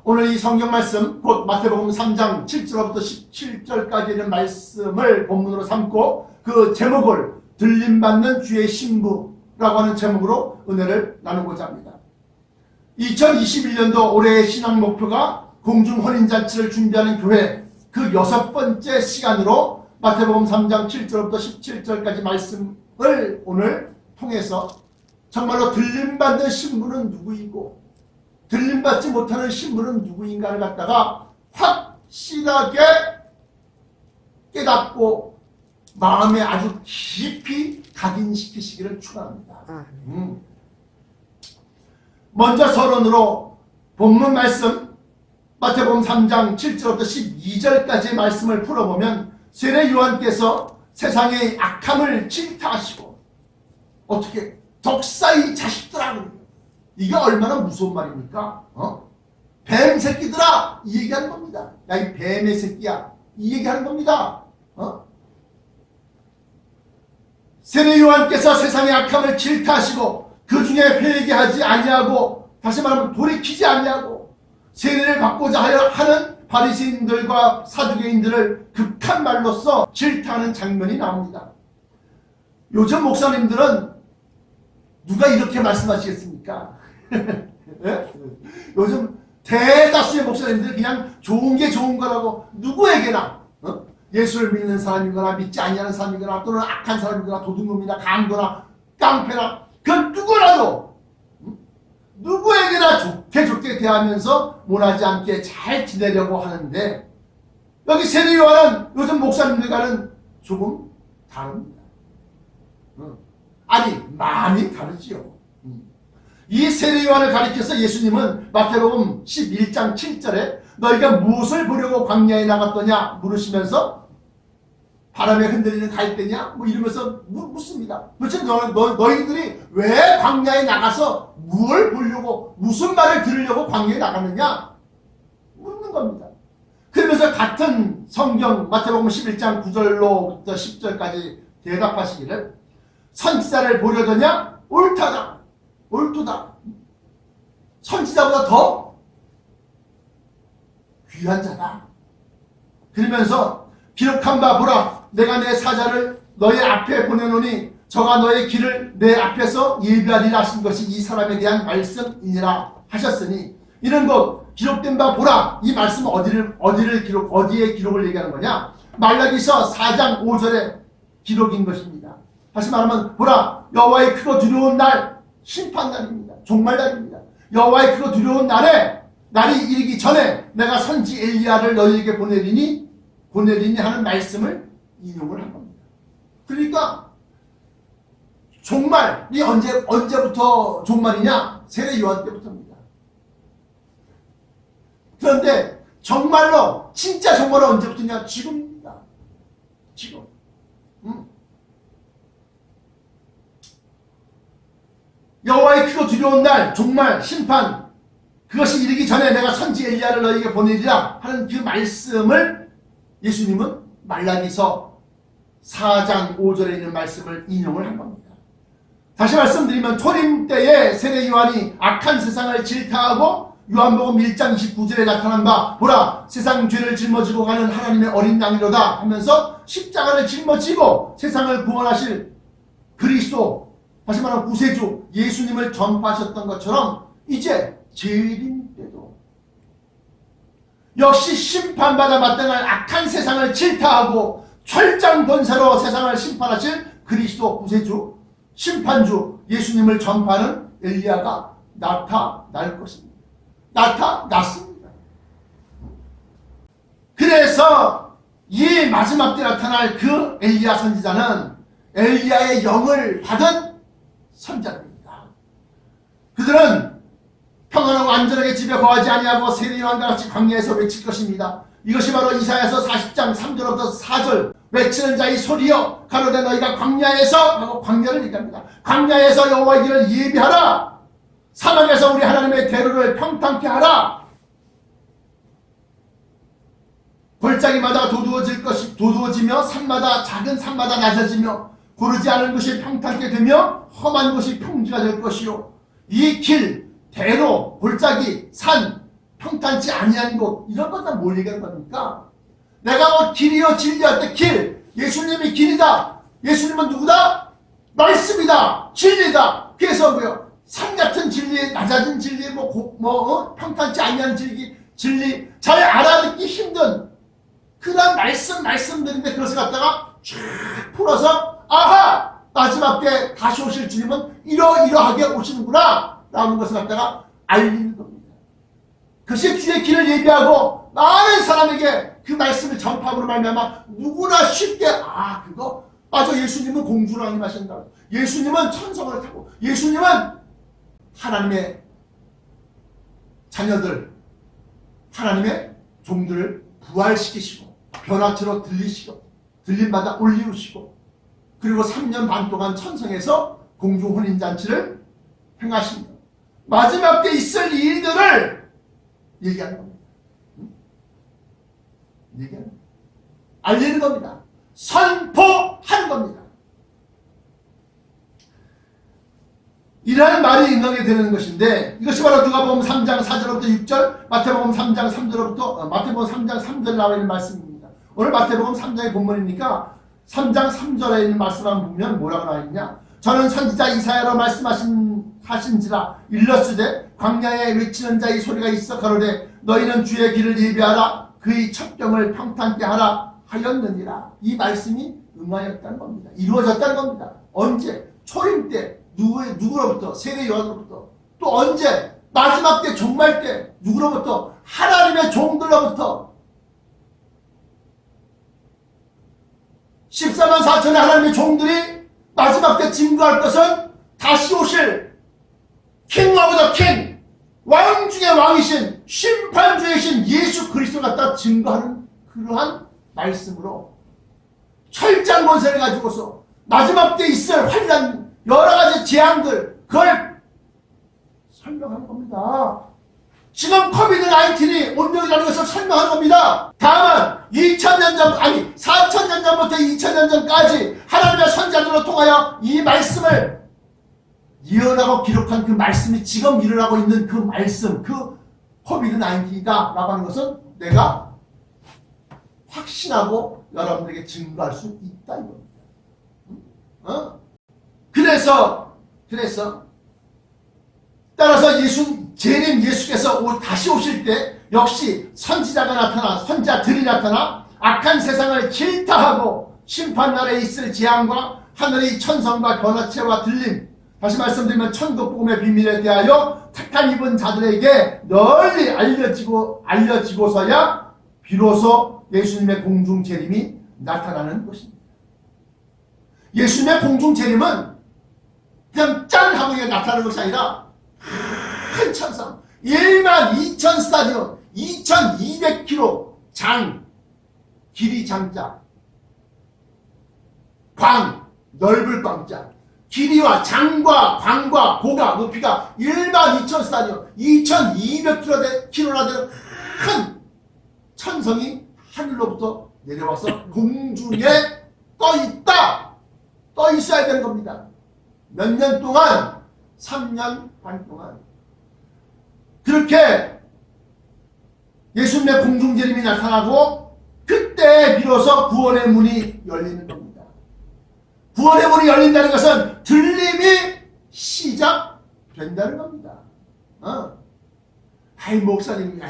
오늘 이 성경 말씀, 곧 마태복음 3장 7절부터 17절까지 있는 말씀을 본문으로 삼고 그 제목을 들림받는 주의 신부라고 하는 제목으로 은혜를 나누고자 합니다. 2021년도 올해의 신앙 목표가 공중혼인잔치를 준비하는 교회 그 6번째 시간으로 마태복음 3장 7절부터 17절까지 말씀을 오늘 통해서 정말로 들림받는 신부는 누구이고 들림받지 못하는 신부는 누구인가를 갖다가 확실하게 깨닫고 마음에 아주 깊이 각인시키시기를 축원합니다. 먼저 서론으로 본문 말씀 마태복음 3장 7절부터 12절까지의 말씀을 풀어보면 세례 요한께서 세상의 악함을 질타하시고 어떻게 독사의 자식들아, 이게 얼마나 무서운 말입니까? 뱀 새끼들아, 이 얘기하는 겁니다. 야, 이 뱀의 새끼야, 이 얘기하는 겁니다. 세례 요한께서 세상의 악함을 질타하시고 그 중에 회개하지 아니하고, 다시 말하면 돌이키지 아니하고 세례를 받고자 하는 바리새인들과 사두개인들을 극한 말로써 질타하는 장면이 나옵니다. 요즘 목사님들은 누가 이렇게 말씀하시겠습니까? 네? 요즘 대다수의 목사님들이 그냥 좋은 게 좋은 거라고 누구에게나 예수를 믿는 사람이거나 믿지 아니하는 사람이거나 또는 악한 사람이거나 도둑놈이나 강도나 깡패나 그 누구라도 누구에게나 좋게 대하면서 원하지 않게 잘 지내려고 하는데, 여기 세례 요한은 요즘 목사님들과는 조금 다릅니다. 아니, 많이 다르지요. 이 세례 요한을 가리켜서 예수님은 마태복음 11장 7절에 너희가 무엇을 보려고 광야에 나갔더냐 물으시면서 바람에 흔들리는 갈대냐 뭐 이러면서 묻습니다. 도대체 너희들이 왜 광야에 나가서 무엇을 보려고, 무슨 말을 들으려고 광야에 나갔느냐 묻는 겁니다. 그러면서 같은 성경 마태복음 11장 9절로부터 10절까지 대답하시기를 선지자를 보려더냐? 옳다다. 옳도다. 선지자보다 더 귀한 자다. 그러면서 기록한 바 보라, 내가 내 사자를 너의 앞에 보내노니 저가 너의 길을 내 앞에서 예비하리라 하신 것이 이 사람에 대한 말씀이니라 하셨으니, 이는 곧 기록된 바 보라. 이 말씀은 어디에 기록을 얘기하는 거냐? 말라기서 4장 5절의 기록인 것입니다. 다시 말하면 보라, 여호와의 크고 두려운 날, 심판날입니다. 종말날입니다. 여호와의 크고 두려운 날에 날이 이르기 전에 내가 선지 엘리야를 너희에게 보내리니 하는 말씀을 인용을 한 겁니다. 그러니까 종말이 언제부터 종말이냐? 세례 요한 때부터입니다. 그런데 정말로 진짜 종말은 언제부터냐? 지금입니다. 지금. 여호와의 크고 두려운 날, 종말, 심판, 그것이 이르기 전에 내가 선지 엘리야를 너희에게 보내리라 하는 그 말씀을 예수님은 말라기서 4장 5절에 있는 말씀을 인용을 한 겁니다. 다시 말씀드리면 초림 때에 세례 요한이 악한 세상을 질타하고 요한복음 1장 29절에 나타난 바 보라, 세상 죄를 짊어지고 가는 하나님의 어린 양이로다 하면서 십자가를 짊어지고 세상을 구원하실 그리스도, 다시 말하면 구세주 예수님을 전파하셨던 것처럼 이제 재림 때도 역시 심판받아 마땅할 악한 세상을 질타하고 철장 권세로 세상을 심판하실 그리스도 구세주 심판주 예수님을 전파하는 엘리야가 나타날 것입니다. 나타났습니다. 그래서 이 마지막 때 나타날 그 엘리야 선지자는 엘리야의 영을 받은 선자들입니다. 그들은 평안하고 안전하게 집에 거하지 아니하고 세례 요한과 같이 광야에서 외칠 것입니다. 이것이 바로 이사야서 40장 3절부터 4절 외치는 자의 소리여 가로되 너희가 광야에서 하고 광야를 얘기합니다. 광야에서 여호와의 길을 예비하라. 사막에서 우리 하나님의 대로를 평탄케 하라. 골짜기마다 도두어지며 산마다 작은 산마다 낮아지며 고르지 않은 것이 평탄케 되며 험한 것이 평지가 될 것이요 이 길, 대로, 골짜기, 산, 평탄치 아니한 곳, 이런 것 다 뭘 얘기하는 겁니까? 내가 뭐 길이요 진리요 할 때 길, 예수님이 길이다. 예수님은 누구다? 말씀이다. 진리다. 그래서 뭐요? 산 같은 진리, 낮아진 진리, 평탄치 아니한 진리, 잘 알아듣기 힘든 그런 말씀들인데 그것을 갖다가 쫙 풀어서 아하! 마지막 때 다시 오실 주님은 이러하게 오시는구나 라는 것을 갖다가 알리는 겁니다. 그것이 주의 길을 예비하고 많은 사람에게 그 말씀을 전파함으로 말미암아 누구나 쉽게 그거 맞아, 예수님은 공주를 왕림하신다. 예수님은 천성을 타고 예수님은 하나님의 자녀들, 하나님의 종들을 부활시키시고 변화체로 들림마다 올리우시고 그리고 3년 반 동안 천성에서 공중 혼인잔치를 행하십니다. 마지막 때 있을 일들을 얘기하는 겁니다. 얘기하는 겁니다. 알리는 겁니다. 선포하는 겁니다. 이라는 말이 인정이 되는 것인데 이것이 바로 누가복음 3장 4절부터 6절, 마태복음 3장 3절부터 마태복음 3장 3절 나와 있는 말씀입니다. 오늘 마태복음 3장의 본문이니까 3장 3절에 있는 말씀을 보면 뭐라고 나와 있냐? 저는 선지자 이사야로 말씀하신지라 일렀으되 광야에 외치는 자의 소리가 있어 가로되 너희는 주의 길을 예비하라 그의 첩경을 평탄케 하라 하였느니라. 이 말씀이 응하였다는 겁니다. 이루어졌다는 겁니다. 언제? 초림 때 누구로부터? 세례 요한으로부터. 또 언제? 마지막 때 종말 때 누구로부터? 하나님의 종들로부터. 14만 4천의 하나님의 종들이 마지막 때 증거할 것은 다시 오실 king of the king, 왕 중의 왕이신 심판주이신 예수 그리스도를 갖다 증거하는 그러한 말씀으로 철장 권세를 가지고서 마지막 때 있을 환난 여러 가지 재앙들 그걸 설명하는 겁니다. 지금 코비드-19이 온병이라는 것을 설명하는 겁니다. 다만 4,000년 전부터 2,000년 전까지 하나님의 선지자들로 통하여 이 말씀을 예언하고 기록한 그 말씀이 지금 일어나고 있는 그 말씀, 그 코비드-19이다 라고 하는 것은 내가 확신하고 여러분들에게 증거할 수 있다 이겁니다. 그래서 따라서 재림 예수께서 다시 오실 때 역시 선지자들이 나타나 악한 세상을 질타하고 심판날에 있을 재앙과 하늘의 천성과 변화체와 들림, 다시 말씀드리면 천국 복음의 비밀에 대하여 택한 입은 자들에게 널리 알려지고서야 비로소 예수님의 공중 재림이 나타나는 것입니다. 예수님의 공중 재림은 그냥 짠 하고 나타나는 것이 아니라 큰 천상 12,000 스타디온 2,200km 길이 장자 넓을 광자 길이와 장과 광과 고가 높이가 12,000 스타디온 2,200km나 되는 큰 천성이 하늘로부터 내려와서 공중에 떠 있어야 되는 겁니다. 몇 년 동안? 3년 반 동안. 그렇게 예수님의 공중재림이 나타나고 그때 비로소 구원의 문이 열리는 겁니다. 구원의 문이 열린다는 것은 들림이 시작된다는 겁니다. 목사님,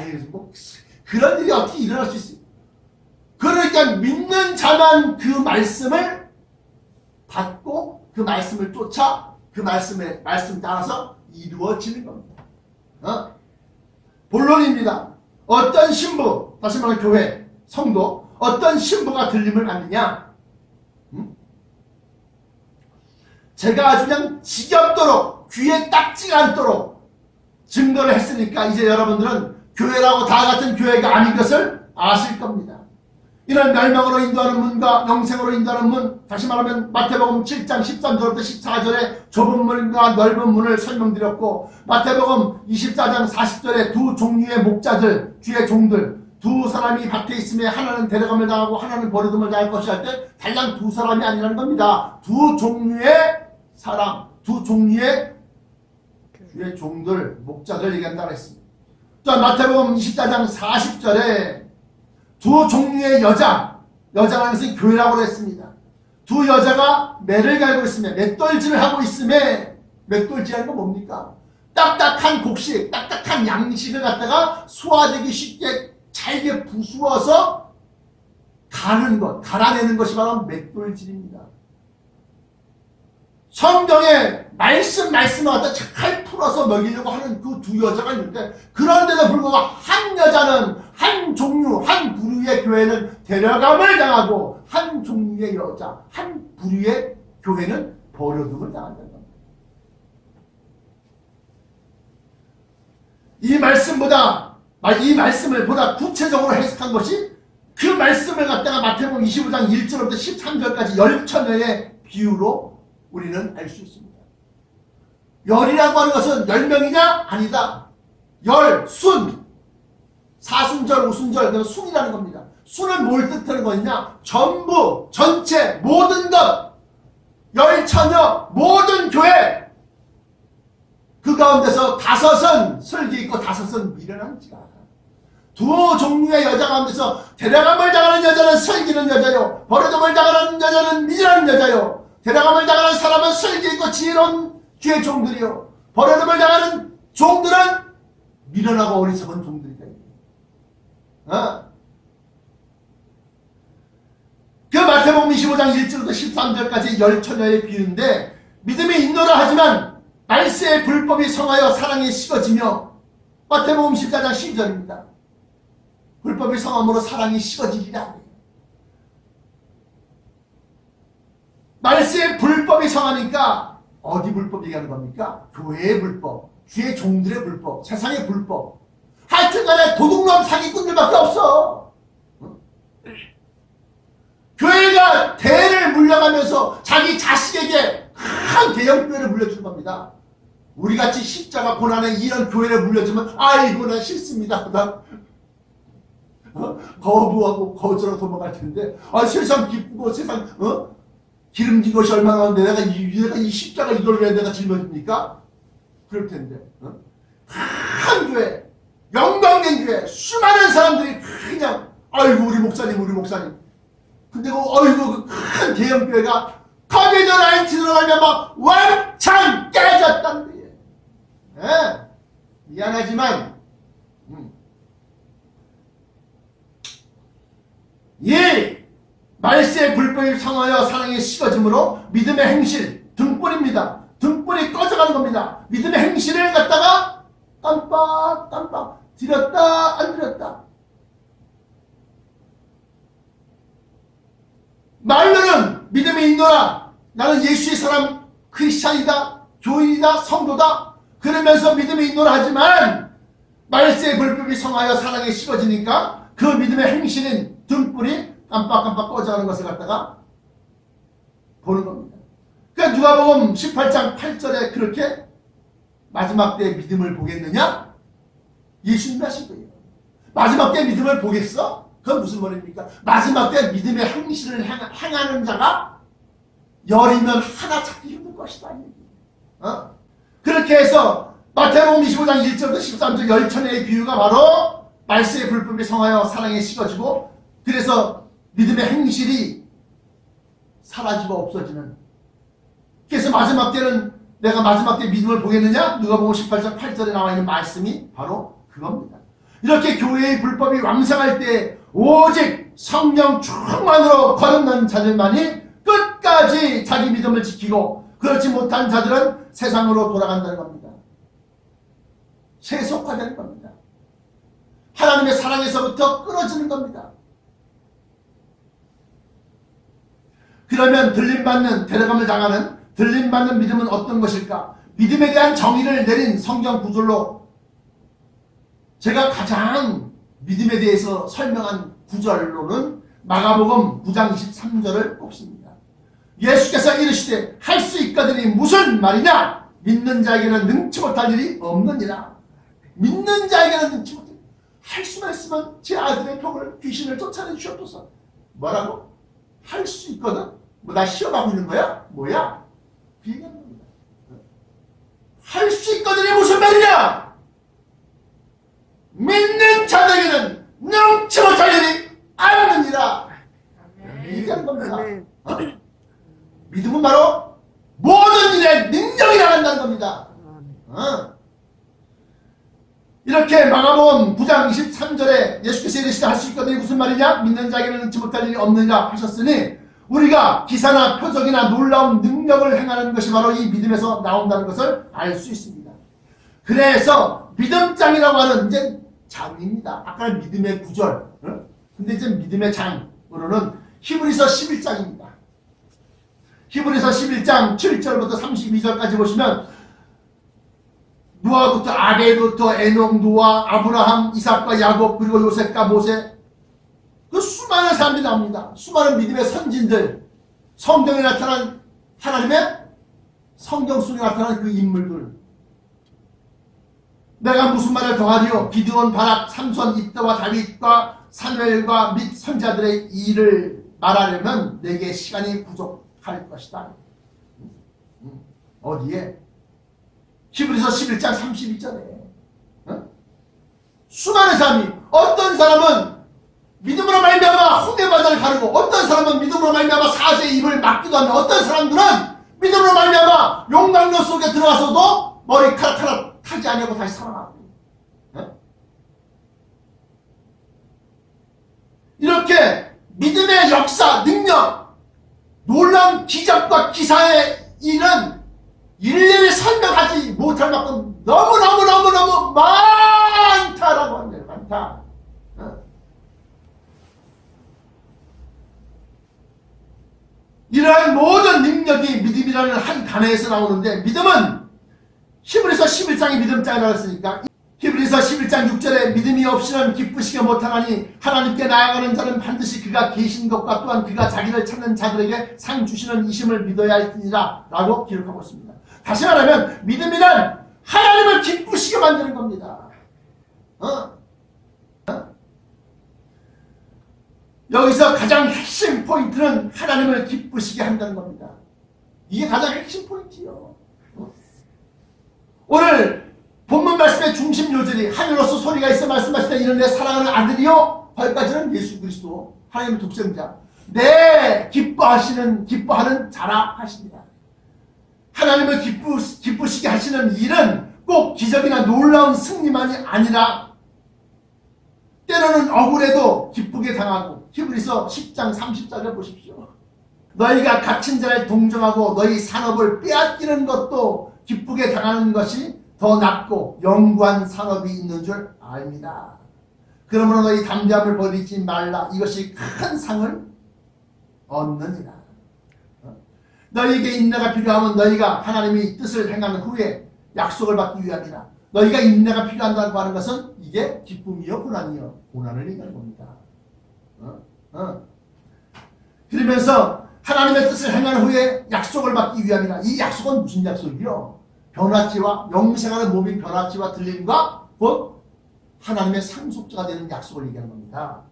그런 일이 어떻게 일어날 수 있어요? 그러니까 믿는 자만 그 말씀을 받고 그 말씀을 쫓아 그 말씀 따라서 이루어지는 겁니다. 본론입니다. 어떤 신부, 다시 말해 교회, 성도, 어떤 신부가 들림을 받느냐? 제가 아주 그냥 지겹도록 귀에 딱지가 않도록 증거를 했으니까 이제 여러분들은 교회라고 다 같은 교회가 아닌 것을 아실 겁니다. 이런 멸망으로 인도하는 문과 영생으로 인도하는 문, 다시 말하면 마태복음 7장 13절부터 14절에 좁은 문과 넓은 문을 설명드렸고, 마태복음 24장 40절에 두 종류의 목자들, 주의 종들, 두 사람이 밭에 있으며 하나는 데려감을 당하고 하나는 버려둠을 당할 것이 할 때 달랑 두 사람이 아니라는 겁니다. 두 종류의 사람, 두 종류의 주의 종들, 목자들 얘기한다고 했습니다. 또 마태복음 24장 40절에 두 종류의 여자라는 것은 교회라고 했습니다. 두 여자가 매를 갈고 있으며 맷돌질을 하고 있음에, 맷돌질하는 건 뭡니까? 딱딱한 곡식, 딱딱한 양식을 갖다가 소화되기 쉽게 잘게 부수어서 가는 것, 갈아내는 것이 바로 맷돌질입니다. 성경에 말씀을 갖다 잘 풀어서 먹이려고 하는 그 두 여자가 있는데, 그런데도 불구하고 한 여자는, 한 종류, 한 부류의 교회는 데려감을 당하고, 한 종류의 여자, 한 부류의 교회는 버려둠을 당한다는 겁니다. 이 말씀을 보다 구체적으로 해석한 것이, 그 말씀을 갖다가 마태복음 25장 1절부터 13절까지 열처녀의 비유로 우리는 알 수 있습니다. 열이라고 하는 것은 10명이냐? 아니다. 열, 순, 사순절, 오순절, 그래서 순이라는 겁니다. 순은 뭘 뜻하는 거냐? 전부, 전체, 모든 것, 열처녀, 모든 교회. 그 가운데서 5은 슬기 있고 5은 미련한 지가. 두 종류의 여자 가운데서 데려감을 당하는 여자는 슬기는 여자요, 버려둠을 당하는 여자는 미련한 여자요. 데려감을 당하는 사람은 슬기 있고 지혜로운 주의 종들이요, 버려둠을 당하는 종들은 미련하고 어리석은 종들이다. 그 마태복음 25장 1절부터 13절까지 열처녀의 비유인데, 믿음이 있노라 하지만 말세의 불법이 성하여 사랑이 식어지며, 마태복음 14장 12절입니다. 불법이 성함으로 사랑이 식어지리라. 말세의 불법이 성하니까 어디 불법 얘기하는 겁니까? 교회의 불법, 주의 종들의 불법, 세상의 불법. 하여튼간에 도둑놈 사기꾼들밖에 없어. 교회가 대를 물려가면서 자기 자식에게 큰 대형교회를 물려주는 겁니다. 우리같이 십자가 고난에 이런 교회를 물려주면 아이고 나 싫습니다. 거부하고 거절하고 도망갈 텐데, 세상 기쁘고 세상 기름진 것이 얼마나 많은데 내가 이 십자가 이걸 왜 내가 짊어집니까? 그럴 텐데, 큰 교회, 영광된 교회, 수많은 사람들이 그냥 아이고 우리 목사님. 근데 그 큰 대형 교회가 커비드 19으로 가면 막 왕창 깨졌단 말이에요. 네? 미안하지만 말세의 불법이 성하여 사랑이 식어짐으로 믿음의 행실, 등불입니다. 등불이 꺼져가는 겁니다. 믿음의 행실을 갖다가 깜빡 드렸다 안 드렸다. 말로는 믿음이 있노라, 나는 예수의 사람, 크리스찬이다, 교인이다, 성도다, 그러면서 믿음이 있노라 하지만 말세의 불법이 성하여 사랑이 식어지니까 그 믿음의 행실인 등불이 깜빡깜빡 꺼져가는 것을 갖다가 보는 겁니다. 그러니까 누가복음 18장 8절에 그렇게 마지막 때에 믿음을 보겠느냐? 예수님이 하신 거예요. 마지막 때에 믿음을 보겠어? 그건 무슨 말입니까? 마지막 때 믿음의 행실을 행하는 자가 열이면 하나 찾기 힘들 것이다. 그렇게 해서 마태복음 25장 1절부터 13절 열처녀의 비유가 바로 말세의 불법이 성하여 사랑에 식어지고, 그래서 믿음의 행실이 사라지고 없어지는. 그래서 마지막 때는 내가 마지막 때 믿음을 보겠느냐? 누가복음 18장 8절에 나와 있는 말씀이 바로 그겁니다. 이렇게 교회의 불법이 왕성할 때 오직 성령 충만으로 거듭난 자들만이 끝까지 자기 믿음을 지키고, 그렇지 못한 자들은 세상으로 돌아간다는 겁니다. 세속화되는 겁니다. 하나님의 사랑에서부터 끊어지는 겁니다. 그러면 데려감을 당하는 들림받는 믿음은 어떤 것일까? 믿음에 대한 정의를 내린 성경 구절로 제가 가장 믿음에 대해서 설명한 구절로는 마가복음 9장 23절을 꼽습니다. 예수께서 이르시되 할 수 있거든이 무슨 말이냐? 믿는 자에게는 능치 못할 일이 없느니라. 믿는 자에게는 능치 못할 일. 할 수만 있으면 제 아들의 병을, 귀신을 쫓아내 주옵소서. 뭐라고? 할 수 있거든? 뭐 나 시험하고 있는 거야? 뭐야? 그 얘기하는 겁니다. 할 수 있거든이 무슨 말이냐? 믿는 자들에게는 능치 못할 일이 없느니라. 얘기하는 겁니다. 믿음은 바로 모든 일에 능력이 나간다는 겁니다. 이렇게 마가복음 9장 23절에 예수께서 이르시되 할 수 있거든요. 무슨 말이냐? 믿는 자에게는 능치 못할 일이 없느니라 하셨으니 우리가 기사나 표적이나 놀라운 능력을 행하는 것이 바로 이 믿음에서 나온다는 것을 알 수 있습니다. 그래서 믿음장이라고 하는 이제 장입니다. 아까는 믿음의 구절, 근데 이제 믿음의 장으로는 히브리서 11장입니다. 히브리서 11장 7절부터 32절까지 보시면 노아부터 아벨부터 에녹, 노아, 아브라함, 이삭과 야곱, 그리고 요셉과 모세, 그 수많은 사람들이 나옵니다. 수많은 믿음의 선진들, 성경에 나타난 하나님의 성경 속에 나타난 그 인물들. 내가 무슨 말을 더하리요? 기드온, 바락, 삼손, 입다와 다윗과 사무엘과 및 선자들의 일을 말하려면 내게 시간이 부족할 것이다. 어디에? 히브리서 11장 32절에 수많은 사람이, 어떤 사람은 믿음으로 말미암아 홍해바다를 가르고, 어떤 사람은 믿음으로 말미암아 사제의 입을 막기도 하며, 어떤 사람들은 믿음으로 말미암아 용광로 속에 들어가서도 머리카락 타지 않고 다시 살아나고, 이렇게 믿음의 역사, 능력, 놀라운 기적과 기사의 일은 일일이 설명하지 못할 만큼 너무너무 많다라고 합니다. 많다. 이러한 모든 능력이 믿음이라는 한 단어에서 나오는데, 믿음은 히브리서 11장이 믿음장이라고 했으니까 히브리서 11장 6절에 믿음이 없이는 기쁘시게 못하나니 하나님께 나아가는 자는 반드시 그가 계신 것과 또한 그가 자기를 찾는 자들에게 상 주시는 이심을 믿어야 할지니라 라고 기록하고 있습니다. 다시 말하면 믿음이란 하나님을 기쁘시게 만드는 겁니다. 여기서 가장 핵심 포인트는 하나님을 기쁘시게 한다는 겁니다. 이게 가장 핵심 포인트예요. 오늘 본문 말씀의 중심 요절이 하늘로서 소리가 있어 말씀하시되 이는 내 사랑하는 아들이요, 거기까지는 예수 그리스도 하나님의 독생자, 내 기뻐하는 자라 하십니다. 하나님을 기쁘시게 하시는 일은 꼭 기적이나 놀라운 승리만이 아니라 때로는 억울해도 기쁘게 당하고, 히브리서 10장 30절을 보십시오. 너희가 갇힌 자를 동정하고 너희 산업을 빼앗기는 것도 기쁘게 당하는 것이 더 낫고 영구한 산업이 있는 줄 압니다. 그러므로 너희 담대함을 버리지 말라. 이것이 큰 상을 얻느니라. 너희에게 인내가 필요하면 너희가 하나님의 뜻을 행한 후에 약속을 받기 위함이라. 너희가 인내가 필요하다고 하는 것은 이게 기쁨이요 고난이요, 고난을 얘기하는 겁니다. 그러면서 하나님의 뜻을 행한 후에 약속을 받기 위함이라. 이 약속은 무슨 약속이요? 변화치와 영생하는 몸인 변화치와 들림과 곧 하나님의 상속자가 되는 약속을 얘기하는 겁니다.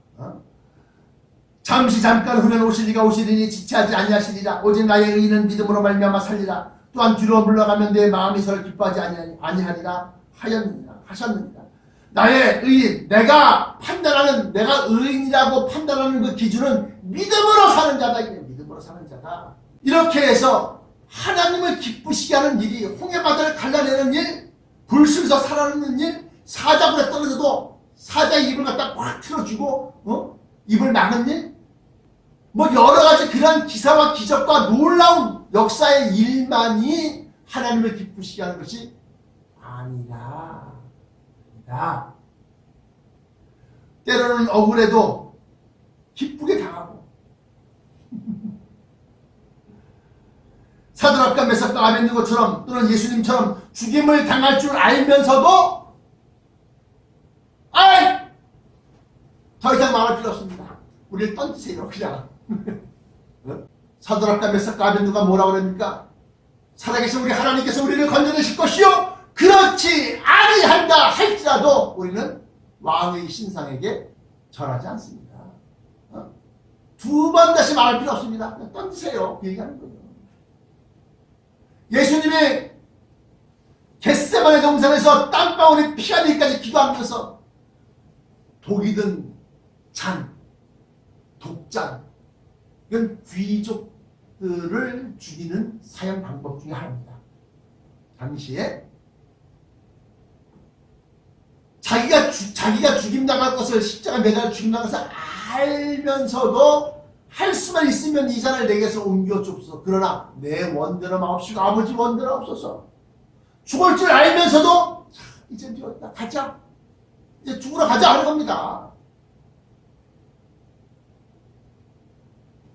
잠깐 후면 오실 이가 오시리니 지체하지 아니하시리라. 오직 나의 의인은 믿음으로 말미암아 살리라. 또한 뒤로 물러가면 내 마음이 서로 기뻐하지 아니하리라 하셨느니라. 나의 의인, 내가 판단하는, 내가 의인이라고 판단하는 그 기준은 믿음으로 사는 자다. 믿음으로 사는 자다. 이렇게 해서 하나님을 기쁘시게 하는 일이, 홍해바다를 갈라내는 일, 불순서 살아내는 일, 사자굴에 떨어져도 사자의 입을 갖다 확 틀어주고 입을 막은 일, 뭐 여러 가지 그런 기사와 기적과 놀라운 역사의 일만이 하나님을 기쁘시게 하는 것이 아니라, 때로는 억울해도 기쁘게 당하고, 사드락과 메삭과 아벤느고처럼 또는 예수님처럼 죽임을 당할 줄 알면서도 더 이상 말할 필요 없습니다. 우리를 던지세요 그냥. 사드락과 메삭과 아벤느고가 뭐라고 그럽니까? 살아계신 우리 하나님께서 우리를 건져내실 것이요 그렇지 아니한다 할지라도 우리는 왕의 신상에게 절하지 않습니다. 두 번 다시 말할 필요 없습니다. 그냥 던지세요 그 얘기하는 거예요. 예수님이 겟세마네 동산에서 땀방울이 피가 되기까지 기도하면서 독이든 잔, 독잔, 이건 귀족들을 죽이는 사형 방법 중에 하나입니다. 당시에 자기가 죽임당할 것을, 십자가 매달 죽임당할 것을 알면서도 할 수만 있으면 이 잔을 내게서 옮겨 줍소서. 그러나 내 원대로 마옵시고 아버지 원대로 없소서. 죽을 줄 알면서도 이제 되었다, 가자, 이제 죽으러 가자 하는 겁니다.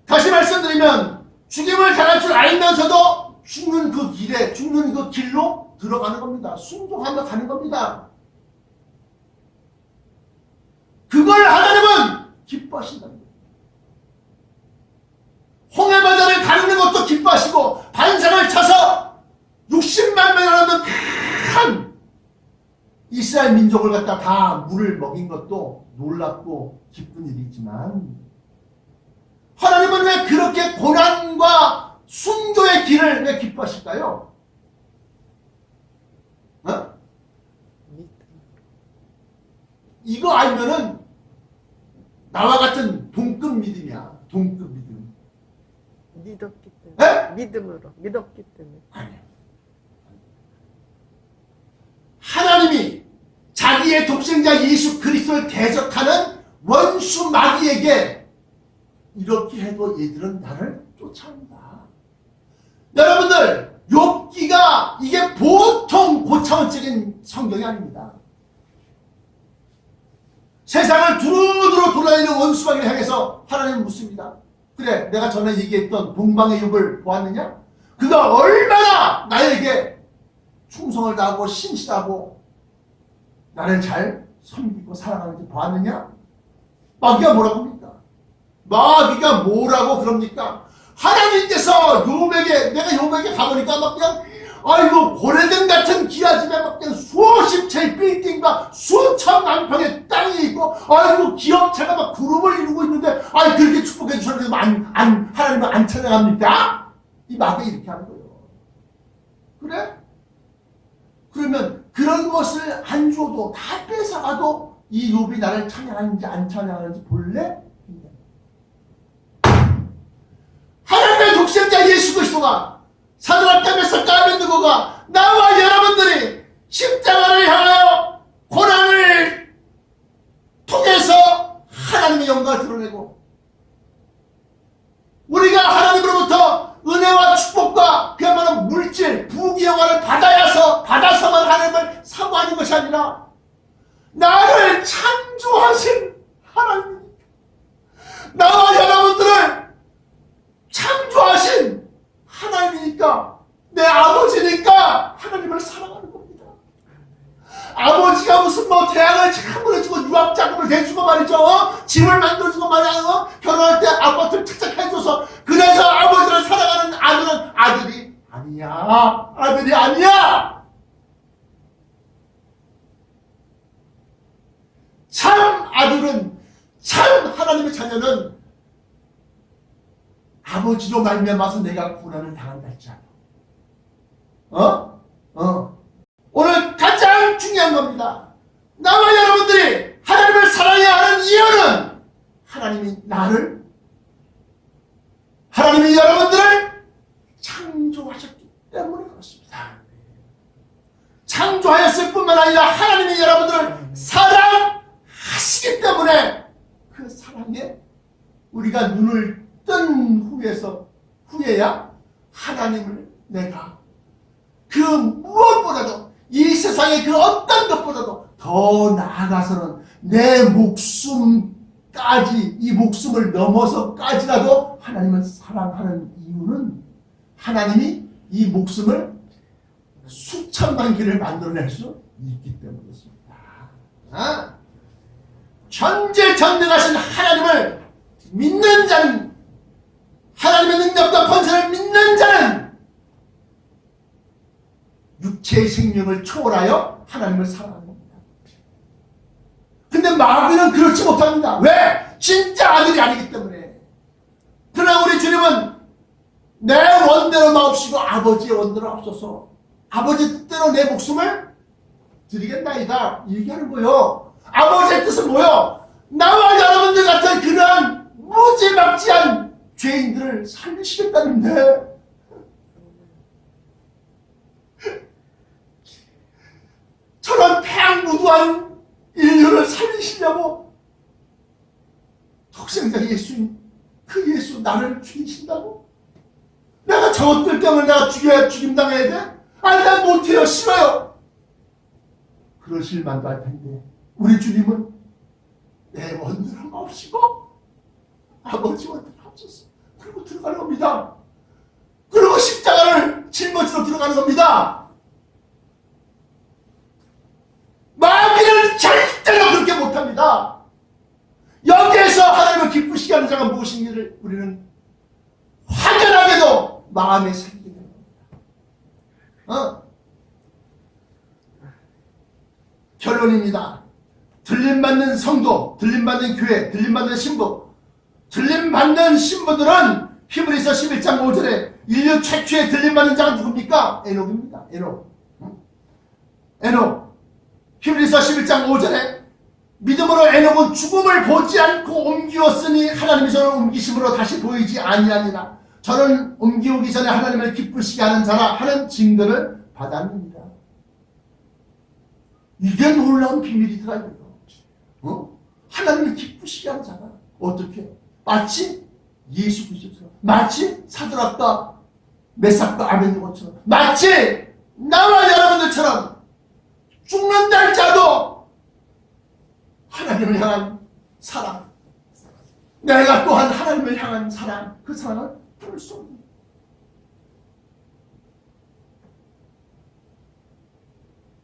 다시 말씀드리면 죽임을 당할 줄 알면서도 죽는 그 길에, 죽는 그 길로 들어가는 겁니다. 순종하며 가는 겁니다. 그걸 하나님은 기뻐하신다는 거예요. 홍해바다를 가르는 것도 기뻐하시고 반상을 쳐서 60만 명을 넘는 큰 이스라엘 민족을 갖다 다 물을 먹인 것도 놀랍고 기쁜 일이지만, 하나님은 왜 그렇게 고난과 순교의 길을 왜 기뻐하실까요? 어? 이거 알면은 나와 같은 동급 믿음이야. 동급 믿음. 믿었기 때문에. 에? 믿음으로. 믿었기 때문에. 아니야. 하나님이 자기의 독생자 예수 그리스도를 대적하는 원수 마귀에게 이렇게 해도 얘들은 나를 쫓아온다. 여러분들, 욥기가 이게 보통 고차원적인 성경이 아닙니다. 세상을 두루두루 돌아다니는 원수 마귀를 향해서 하나님은 묻습니다. 그래, 내가 전에 얘기했던 동방의 욥을 보았느냐? 그가 얼마나 나에게 충성을 다하고 신실하고 나를 잘 섬기고 사랑하는지 보았느냐? 마귀가 뭐라고 합니까? 마귀가 뭐라고 그럽니까? 하나님께서 욥에게, 내가 욥에게 가보니까 막 그냥, 아이고, 고래등 같은 기아집에 막 그냥 수십 채의 빌딩과 수천만 평의 땅이 있고, 아이고, 기업체가 막 그룹을 이루고 있는데, 아이, 그렇게 축복해 주셨는데, 하나님은 안 찬양합니까? 이 마귀가 이렇게 하는 거예요. 그래? 그러면 그런 것을 안 줘도, 다 뺏어가도 이 욥이 나를 찬양하는지 안 찬양하는지 볼래? 하나님의 독생자 예수 그리스도가, 사드락과 메삭과 아벤느고가 나와 여러분들이 십자가를 향하여 고난을 통해서 하나님의 영광을 드러내고, 우리가 하나님으로부터 은혜와 축복과 그야말로 물질, 부귀 영화를 받아서만 하나님을 사모하는 것이 아니라 나를 창조하신 하나님, 나와 여러분들을 창조하신 하나님이니까, 내 아버지니까 하나님을 사랑하는 겁니다. 아버지가 무슨 태양을 참으로 해주고 유학자금을 대주고 말이죠. 집을 만들어주고 말이야. 결혼할 때 아파트를 착착 해줘서, 그래서 아버지를 사랑하는 아들은 아들이 아니야. 아들이 아니야. 참 아들은, 참 하나님의 자녀는 아버지로 말미암아서 내가 고난을 당한다 했잖아. 오늘 가장 중요한 겁니다. 나와 여러분들이 하나님을 사랑해야 하는 이유는 하나님이 여러분들을 창조하셨기 때문에 그렇습니다. 창조하였을 뿐만 아니라 하나님이 여러분들을 사랑하시기 때문에, 그 사랑에 우리가 눈을 뜬 후에야 하나님을 내가 그 무엇보다도, 이 세상의 그 어떤 것보다도 더 나아가서는 내 목숨까지, 이 목숨을 넘어서까지라도 하나님을 사랑하는 이유는, 하나님이 이 목숨을 수천만 개를 만들어낼 수 있기 때문이었습니다. 전지전능하신 하나님을 믿는 자는, 하나님의 능력과 권세를 믿는 자는 육체의 생명을 초월하여 하나님을 사랑하는 겁니다. 근데 마귀는 그렇지 못합니다. 왜? 진짜 아들이 아니기 때문에. 그러나 우리 주님은 내 원대로 마옵시고 아버지의 원대로 앞서서 아버지 뜻대로 내 목숨을 드리겠나이다, 얘기하는 거예요. 아버지의 뜻은 뭐요? 나와 여러분들 같은 그러한 무지막지한 죄인들을 살리시겠다는데 저런 폐악무도한 인류를 살리시려고 독생자 예수님, 그 예수 나를 죽이신다고? 내가 저것들 때문에 내가 죽임당해야 돼? 아니 난 못해요. 싫어요. 그러실 만도 할 텐데 우리 주님은 내 원수를 없이고 아버지와 합쳤어. 그리고 들어가는 겁니다. 그리고 십자가를 짊어지러 들어가는 겁니다. 마귀는 절대로 그렇게 못합니다. 여기에서 하나님을 기쁘시게 하는 자가 무엇인지를 우리는 확연하게도 마음에 새기게 됩니다. 결론입니다. 들림받는 성도, 들림받는 교회, 들림받는 신부, 들림받는 신부들은 히브리서 11장 5절에 인류 최초의 들림받는 자가 누굽니까? 에녹입니다. 에녹. 히브리서 11장 5절에 믿음으로 에녹은 죽음을 보지 않고 옮기었으니 하나님이 저를 옮기심으로 다시 보이지 아니하니라. 저는 옮기오기 전에 하나님을 기쁘시게 하는 자라 하는 증거를 받았느니라. 이게 놀라운 비밀이더라. 하나님을 기쁘시게 하는 자가 어떻게? 마치 예수 그리스도처럼, 마치 사드락과 메삭과 아벤노고처럼, 마치 나와 여러분들처럼 죽는 날짜도 하나님을 향한 사랑, 내가 또한 하나님을 향한 사랑, 그 사랑을 부를 수 없는.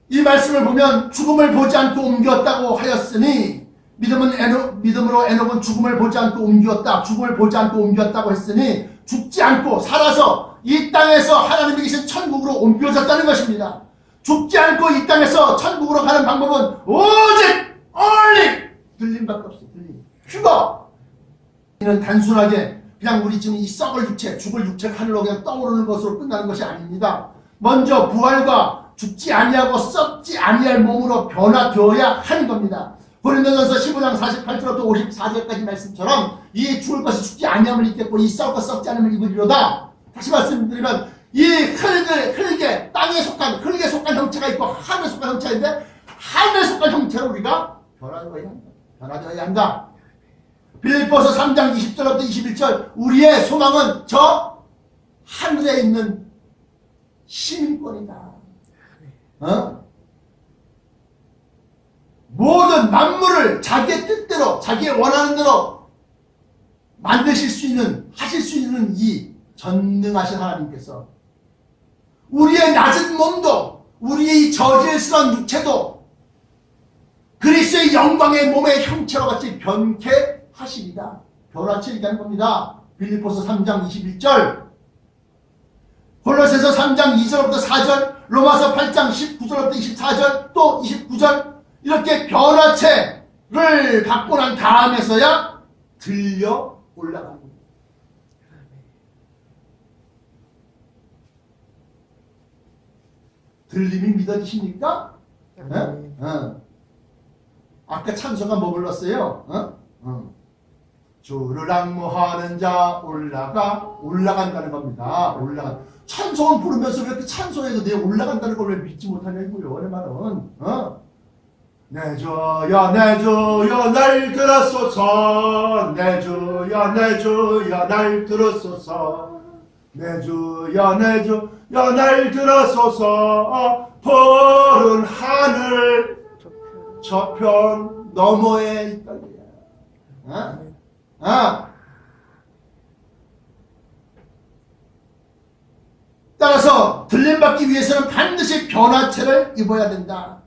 이 말씀을 보면 죽음을 보지 않고 옮겼다고 하였으니 믿음으로 에녹은 죽음을 보지 않고 옮겼다. 죽음을 보지 않고 옮겼다고 했으니 죽지 않고 살아서 이 땅에서 하나님이 계신 천국으로 옮겨졌다는 것입니다. 죽지 않고 이 땅에서 천국으로 가는 방법은 오직 only 들림밖에 없어요. 들림. 휴거. 이는 단순하게 그냥 우리 지금 이 썩을 육체, 죽을 육체가 하늘로 그냥 떠오르는 것으로 끝나는 것이 아닙니다. 먼저 부활과 죽지 아니하고 썩지 아니할 몸으로 변화되어야 하는 겁니다. 고린도전서 15장 48절부터 54절까지 말씀처럼 이 죽을 것이 죽지 아니함을 입겠고 이 썩을 것 썩지 않음을 입으리로다. 다시 말씀드리면 이 흙에 땅에 속한 흙에 속한 형체가 있고 하늘에 속한 형체가 있는데 하늘에 속한 형체로 우리가 변화되어야 한다. 빌립보서 3장 20절부터 21절 우리의 소망은 저 하늘에 있는 시민권이다. 모든 만물을 자기의 뜻대로 자기의 원하는 대로 만드실 수 있는 하실 수 있는 이 전능하신 하나님께서 우리의 낮은 몸도 우리의 이 저질스러운 육체도 그리스도의 영광의 몸의 형체와 같이 변케하시리다. 변화체이라는 겁니다. 빌립보서 3장 21절, 골로새서 3장 2절부터 4절, 로마서 8장 19절부터 24절, 또 29절 이렇게 변화체를 받고 난 다음에서야 들려 올라가는 겁니다. 들림이 믿어지십니까? 아까 찬송가 뭐 불렀어요? 주를 앙모하는 자 올라간다는 겁니다. 찬송은 부르면서 왜 이렇게 찬송에도 내 올라간다는 걸 왜 믿지 못하냐고요. 내 말은 내 주여 내 주여 날 들었소서, 내 주여 내 주여 날 들었소서, 내 주여 내 주여 날 들었소서. 푸른 하늘 저편 너머에 있다. 따라서 들림받기 위해서는 반드시 변화체를 입어야 된다.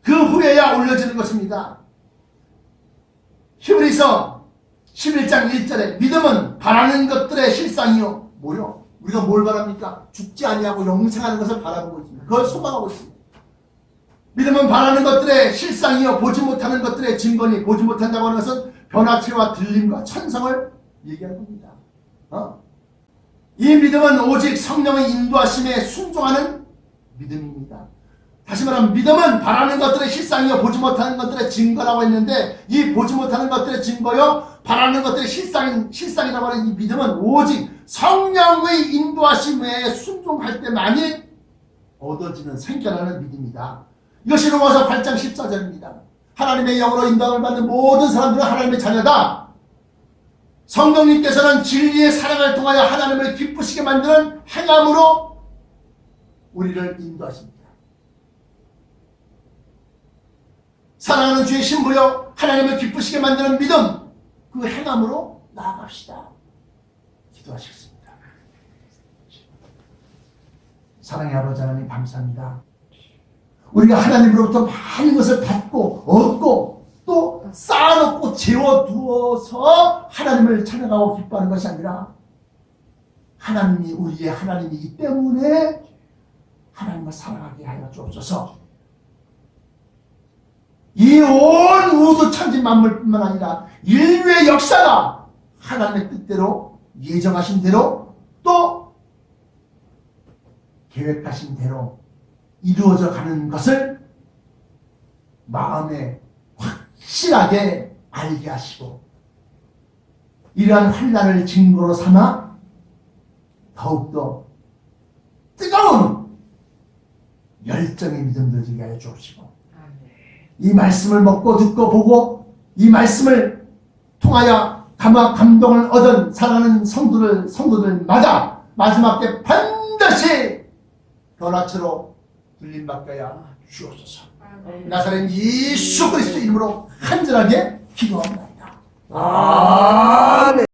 그 후에야 올려지는 것입니다. 히브리서 11장 1절에 믿음은 바라는 것들의 실상이요. 뭐요? 우리가 뭘 바랍니까? 죽지 아니하고 영생하는 것을 바라보고 있습니다. 그걸 소망하고 있습니다. 믿음은 바라는 것들의 실상이요 보지 못하는 것들의 증거니, 보지 못한다고 하는 것은 변화체와 들림과 천성을 얘기하는 겁니다. 이 믿음은 오직 성령의 인도하심에 순종하는 믿음입니다. 다시 말하면 믿음은 바라는 것들의 실상이요 보지 못하는 것들의 증거라고 했는데, 이 보지 못하는 것들의 증거요 바라는 것들의 실상이라고 하는 이 믿음은 오직 성령의 인도하심에 순종할 때만이 얻어지는 생겨나는 믿음이다. 이것이 로마서 8장 14절입니다. 하나님의 영으로 인도함을 받는 모든 사람들은 하나님의 자녀다. 성령님께서는 진리의 사랑을 통하여 하나님을 기쁘시게 만드는 행함으로 우리를 인도하십니다. 사랑하는 주의 신부여, 하나님을 기쁘시게 만드는 믿음, 그 행함으로 나아갑시다. 기도하시겠습니다. 사랑의 아버지 하나님 감사합니다. 우리가 하나님으로부터 많은 것을 받고 얻고 또 쌓아놓고 재워두어서 하나님을 찬양하고 기뻐하는 것이 아니라, 하나님이 우리의 하나님이기 때문에 하나님을 사랑하게 하여 주옵소서. 이 온 우주 천지 만물뿐만 아니라 인류의 역사가 하나님의 뜻대로 예정하신 대로 또 계획하신 대로 이루어져 가는 것을 마음에 확실하게 알게 하시고, 이러한 환난을 증거로 삼아 더욱더 뜨거운 열정의 믿음을 들게 하여 주옵시고, 이 말씀을 먹고 듣고 보고 이 말씀을 통하여 감동을 얻은 사랑하는 성도들마다 마지막 때 반드시 변화처로 불림받게 하여 주옵소서. 나사렛 예수 그리스도 이름으로 간절하게 기도합니다. 아멘.